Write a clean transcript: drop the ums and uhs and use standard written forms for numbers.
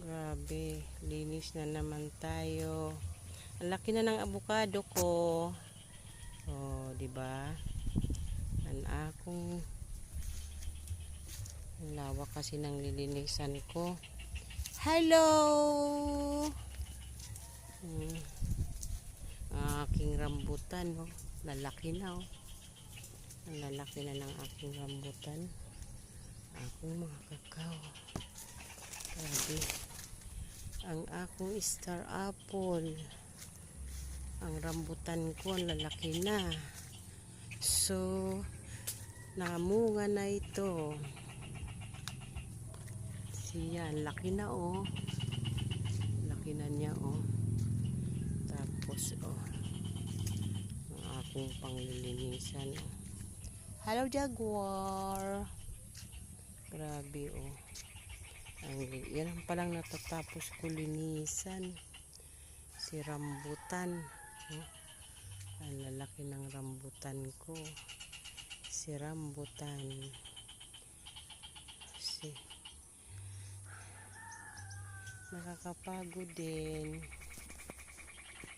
Grabe, linis na naman tayo. Ang laki na ng avocado ko. Oh, 'di ba? Ang lawak kasi ng lilinisan ko. Hello. Ang aking rambutan, oh. Lalaki na, oh. Ang lalaki na ng aking rambutan. Akong mga kakao. Grabe. Ang akong star apple. Ang rambutan ko, ang lalaki na. So, namunga na ito. Siya, laki na, oh. Laki na niya, oh. Tapos, oh. Ang aking panglilinisan, oh. Hello, Jaguar. Grabe, oh. Yan palang natatapos ko linisan. Si rambutan. Oh. Ang lalaki ng rambutan ko. Si rambutan. Nakakapagod din.